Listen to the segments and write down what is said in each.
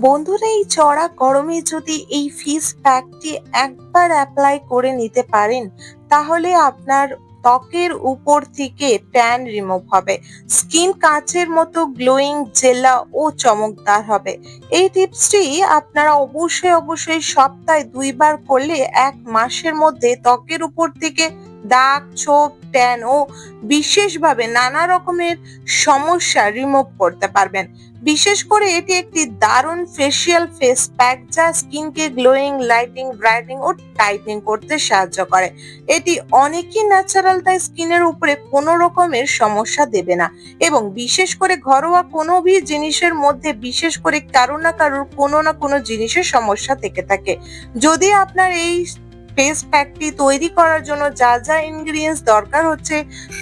বন্ধুরা, এই চড়া গরমে যদি এই ফেস প্যাকটি একবার অ্যাপ্লাই করে নিতে পারেন, তাহলে আপনার ত্বকের উপর থেকে ট্যান রিমুভ হবে, স্কিন কাঁচের মতো গ্লোয়িং, জেলা ও চমকদার হবে। এই টিপসটি আপনারা অবশ্যই সপ্তাহে 2 বার করলে 1 মাসের মধ্যে ত্বকের উপর থেকে দাগ, ছোপ, ট্যান ও বিশেষভাবে নানা রকমের সমস্যা রিমুভ করতে পারবেন। বিশেষ করে এটি একটি দারুণ ফেসিয়াল ফেস প্যাক যা স্কিনকে গ্লোয়িং, লাইটিং, ব্রাইটেনিং ও টাইটেনিং করতে সাহায্য করে। এটি অনেকই ন্যাচারাল, তাই স্কিনের উপরে কোনো রকমের সমস্যা দেবে না, এবং বিশেষ করে ঘরোয়া কোনো জিনিসের মধ্যে বিশেষ করে কারো না কারোর কোনো না কোনো জিনিসের সমস্যা থেকে থাকে। যদি আপনার এই ফেস প্যাকটি তৈরি করার জন্য যা যা ইনগ্রিডিয়েন্টস দরকার হচ্ছে,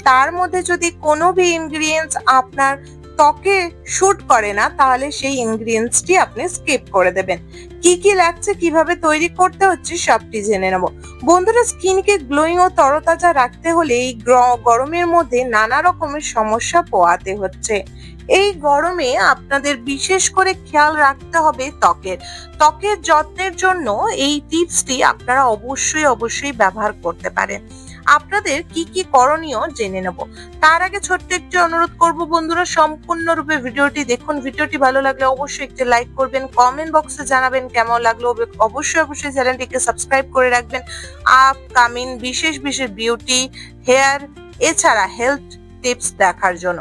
তার মধ্যে যদি কোনো ইনগ্রিডিয়েন্টস আপনার ত্বকে শুট করে না, তাহলে সেই ইনগ্রিডিয়েন্টসটি আপনি স্কিপ করে দেবেন। কি কি লাগছে, কিভাবে তৈরি করতে হচ্ছে, সবটি জেনে নেব। বন্ধুরা, স্কিনকে গ্লোয়িং ও তরতাজা রাখতে হলে এই গরমের মধ্যে নানা রকমের সমস্যা পোহাতে হচ্ছে। এই গরমে আপনাদের বিশেষ করে খেয়াল রাখতে হবে ত্বকের যত্নের জন্য এই টিপসটি আপনারা অবশ্যই ব্যবহার করতে পারেন। আপনাদের কি কি করণীয় জেনে নেব। তার আগে ছোট্ট একটি অনুরোধ করব, বন্ধুরা সম্পূর্ণরূপে ভিডিওটি দেখুন। ভিডিওটি ভালো লাগলে অবশ্যই একটি লাইক করবেন, কমেন্ট বক্সে জানাবেন কেমন লাগলো। অবশ্যই চ্যানেলটিকে সাবস্ক্রাইব করে রাখবেন আপকামিং বিশেষ বিউটি, হেয়ার এছাড়া হেলথ টিপস দেখার জন্য।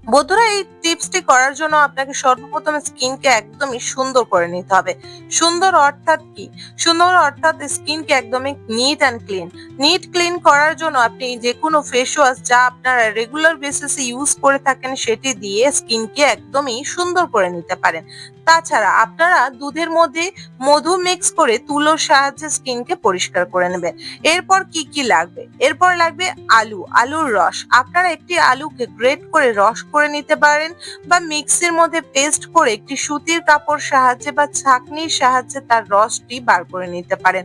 বন্ধুরা, এই টিপসটি করার জন্য আপনাকে সর্বপ্রথমে স্কিনকে একদমই সুন্দর করে নিতে হবে। সুন্দর অর্থাৎ কি? সুন্দর অর্থাৎ স্কিনকে একদমই নিট ক্লিন করার জন্য আপনি যে কোনো ফেস ওয়াশ যা আপনারা রেগুলার বেসিসে ইউজ করে থাকেন সেটি দিয়ে স্কিনকে একদমই সুন্দর করে নিতে পারেন। তাছাড়া আপনারা দুধের মধ্যে মধু মিক্স করে তুলোর সাহায্যে স্কিনকে পরিষ্কার করে নেবেন। এরপর কি কি লাগবে? এরপর লাগবে আলুর রস। আপনারা একটি আলুকে গ্রেট করে রস করে নিতে পারেন, বা মিক্সির মধ্যে পেস্ট করে একটি সুতির কাপড় সাহায্যে বা ছাঁকনির সাহায্যে তার রসটি বার করে নিতে পারেন।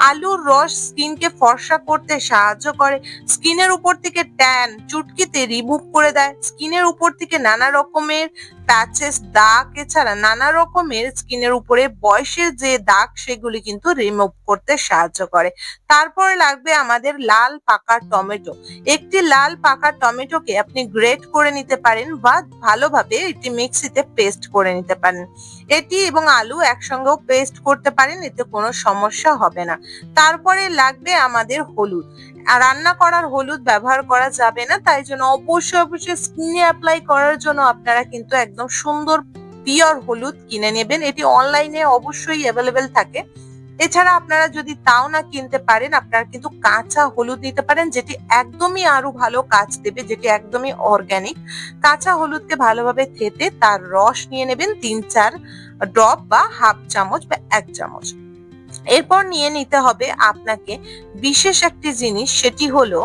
আলুর রস স্কিনকে ফর্সা করতে সাহায্য করে, স্কিনের উপর থেকে ট্যান চুটকিতে রিমুভ করে দেয়, স্কিনের উপর থেকে নানা রকমের প্যাচেস, দাগ এছাড়া নানা রকমের স্কিনের উপরে বয়সের যে দাগ সেগুলি কিন্তু রিমুভ করতে সাহায্য করে। তারপরে লাগবে আমাদের লাল পাকা টমেটো। একটি লাল পাকা টমেটোকে আপনি গ্রেট করে নিতে পারেন, বা ভালোভাবে এটি মিক্সিতে পেস্ট করে নিতে পারেন। এটি এবং আলু একসঙ্গেও পেস্ট করতে পারেন, এতে কোনো সমস্যা হবে না। তারপরে লাগবে আমাদের হলুদ। রান্না করার হলুদ ব্যবহার করা যাবে না, তাই জন্য অবশ্যই স্কিনে অ্যাপ্লাই করার জন্য আপনারা কিন্তু একদম সুন্দর পিওর হলুদ কিনে নেবেন। এটি অনলাইনে অবশ্যই অ্যাভেলেবেল থাকে। এছাড়া আপনারা যদি তাও না কিনতে পারেন, আপনারা কিন্তু কাঁচা হলুদ নিতে পারেন, যেটি একদমই আরো ভালো কাজ দেবে, যেটি একদমই অর্গানিক। কাঁচা হলুদকে ভালোভাবে থেতে তার রস নিয়ে নেবেন 3-4 ড্রপ বা হাফ চামচ বা 1 চামচ। এরপর নিয়ে নিতে হবে আপনাকে বিশেষ একটি জিনিস, সেটি হলো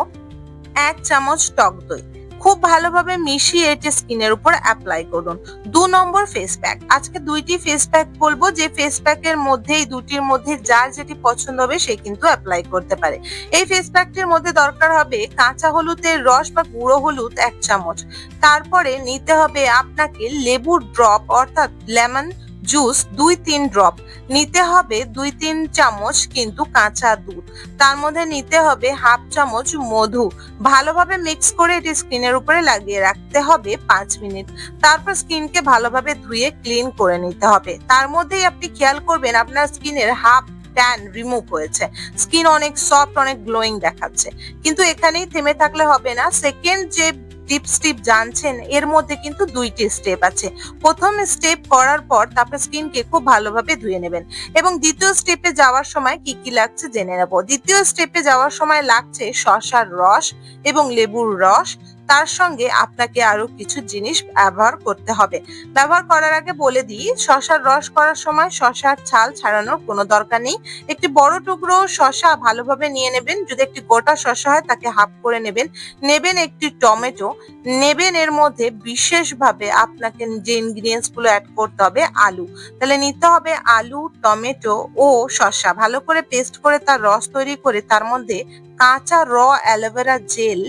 1 চামচ টক দই। খুব ভালোভাবে মিশিয়ে এটি স্কিনের উপর অ্যাপ্লাই করুন। 2 নম্বর ফেস প্যাক। আজকে 2টি ফেস প্যাক বলবো, যে ফেস প্যাকের মধ্যে এই দুটির মধ্যে যার যেটি পছন্দ হবে সে কিন্তু অ্যাপ্লাই করতে পারে। এই ফেস প্যাকটির মধ্যে দরকার হবে কাঁচা হলুদের রস বা গুঁড়ো হলুদ 1 চামচ। তারপরে নিতে হবে আপনাকে লেবুর ড্রপ অর্থাৎ লেমন জুস 2-3 ড্রপ। নিতে হবে 2-3 চামচ কিন্তু কাঁচা দুধ। তার মধ্যে নিতে হবে হাফ চামচ মধু। ভালোভাবে মিক্স করে এটি স্কিনের উপরে লাগিয়ে রাখতে হবে 5 মিনিট। তারপর স্কিনকে ভালোভাবে ধুয়ে ক্লিন করে নিতে হবে। তার মধ্যেই আপনি খেয়াল করবেন আপনার স্কিনের হাফ ট্যান রিমুভ হয়েছে, স্কিন অনেক সফট, অনেক গ্লোয়িং দেখাচ্ছে। কিন্তু এখানেই থেমে থাকলে হবে না। সেকেন্ড যে টিপ জানছেন, এর মধ্যে কিন্তু 2টি স্টেপ আছে। প্রথম স্টেপ করার পর তারপর স্কিনকে খুব ভালোভাবে ধুয়ে নেবেন, এবং দ্বিতীয় স্টেপে যাওয়ার সময় কি কি লাগছে জেনে নেব। দ্বিতীয় স্টেপে যাওয়ার সময় লাগছে শসার রস এবং লেবুর রস। তার সঙ্গে আপনাকে আরো কিছু জিনিস ব্যবহার করতে হবে। ব্যবহার করার আগে বলে দিই, শসার রস করার সময় শসার ছাল ছাড়ানোর কোনো দরকার নেই। একটি বড় টুকরো শসা ভালোভাবে নিয়ে নেবেন। যদি একটি গোটা শসা হয় তাকে হাফ করে নেবেন। নেবেন একটি টমেটো, নেবেন এর মধ্যে বিশেষভাবে আপনাকে যে ইনগ্রিডিয়েন্টস গুলো অ্যাড করতে হবে আলু। তাহলে নিতে হবে আলু, টমেটো ও শসা ভালো করে পেস্ট করে তার রস তৈরি করে তার মধ্যে কাঁচা অ্যালোভেরা জেল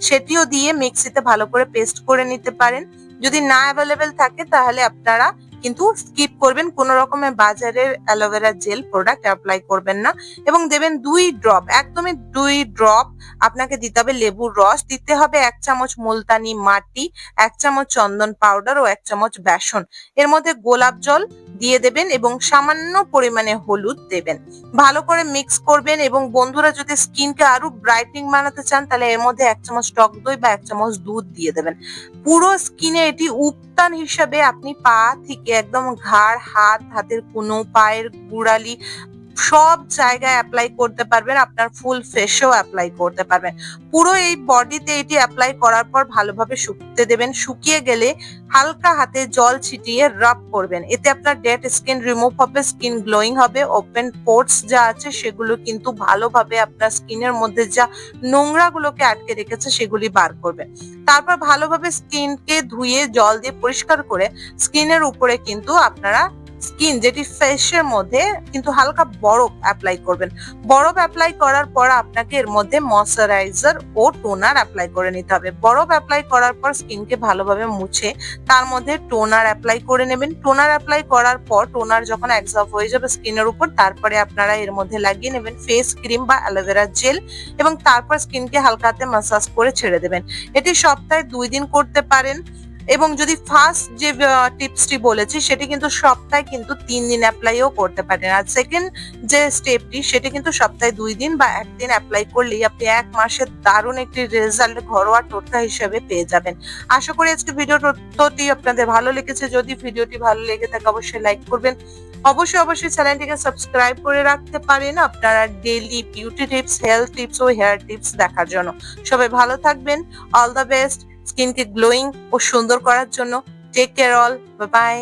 সেটিও দিয়ে মিক্সিতে ভালো করে পেস্ট করে নিতে পারেন। যদি না অ্যাভেলেবেল থাকে তাহলে আপনারা কিন্তু স্কিপ করবেন, কোনো রকমের বাজারের অ্যালোভেরা জেল প্রোডাক্ট অ্যাপ্লাই করবেন না। এবং দেবেন 2 ড্রপ, একদমই 2 ড্রপ আপনাকে দিতে হবে লেবুর রস, দিতে হবে 1 চামচ মুলতানি মাটি, 1 চামচ চন্দন পাউডার ও 1 চামচ বেসন। এর মধ্যে গোলাপ জল দিয়ে দেবেন এবং সামান্য পরিমাণে হলুদ দেবেন। ভালো করে মিক্স করবেন এবং বন্ধুরা যদি স্কিনকে আরো ব্রাইটনিং বানাতে চান তাহলে এর মধ্যে 1 চামচ টক দই বা 1 চামচ দুধ দিয়ে দেবেন। পুরো স্কিনে এটি উপটান হিসাবে আপনি পা থেকে একদম ঘাড়, হাত, হাতের কনুই, পায়ের গোড়ালি সব জায়গায় অ্যাপ্লাই করতে পারবেন, আপনার ফুল ফেসেও অ্যাপ্লাই করতে পারবেন। পুরো এই বডিতে এটি অ্যাপ্লাই করার পর ভালোভাবে শুকতে দেবেন। শুকিয়ে গেলে হালকা হাতে জল ছিটিয়ে রাব করবেন, এতে আপনার ডেড স্কিন রিমুভ হবে, স্কিন গ্লোয়িং হবে, ওপেন পোর্স যা আছে সেগুলো কিন্তু ভালোভাবে আপনার স্কিনের মধ্যে যা নোংরা গুলোকে আটকে রেখেছে সেগুলি বার করবে। তারপর ভালোভাবে স্কিনকে ধুয়ে জল দিয়ে পরিষ্কার করে স্কিনের উপরে কিন্তু আপনারা স্কিন যেটি ফেসের মধ্যে কিন্তু হালকা বরফ অ্যাপ্লাই করবেন। বরফ অ্যাপ্লাই করার পর আপনাকে এর মধ্যে ময়শ্চারাইজার ও টোনার অ্যাপ্লাই করে নিতে হবে। বরফ অ্যাপ্লাই করার পর স্কিনকে ভালোভাবে মুছে তার মধ্যে টোনার অ্যাপ্লাই করে নেবেন। টোনার অ্যাপ্লাই করার পর টোনার যখন অ্যাবজর্ব হয়ে যাবে স্কিনের উপর, তারপরে আপনারা এর মধ্যে লাগিয়ে নেবেন ফেস ক্রিম বা অ্যালোভেরা জেল এবং তারপর স্কিনকে হালকা হাতে ম্যাসাজ করে ছেড়ে দেবেন। এটি সপ্তাহে 2 দিন করতে পারেন এবং যদি ফার্স্ট যে টিপসটি বলেছি সেটি কিন্তু সপ্তাহে কিন্তু 3 দিন অ্যাপ্লাইও করতে পারেন। আর সেকেন্ড যে স্টেপটি সেটি কিন্তু সপ্তাহে 2 দিন বা 1 দিন অ্যাপ্লাই করলেই আপনি 1 মাসের দারুণ একটি রেজাল্ট ঘরোয়া টোটকা হিসেবে পেয়ে যাবেন। আশা করি আজকে ভিডিও তথ্যটি আপনাদের ভালো লেগেছে। যদি ভিডিওটি ভালো লেগে থাকে অবশ্যই লাইক করবেন। অবশ্যই চ্যানেলটিকে সাবস্ক্রাইব করে রাখতে পারেন আপনারা daily beauty tips, health tips ও হেয়ার টিপস দেখার জন্য। সবাই ভালো থাকবেন। অল দ্য বেস্ট স্কিনকে গ্লোয়িং ও সুন্দর করার জন্য। Take care all, bye by.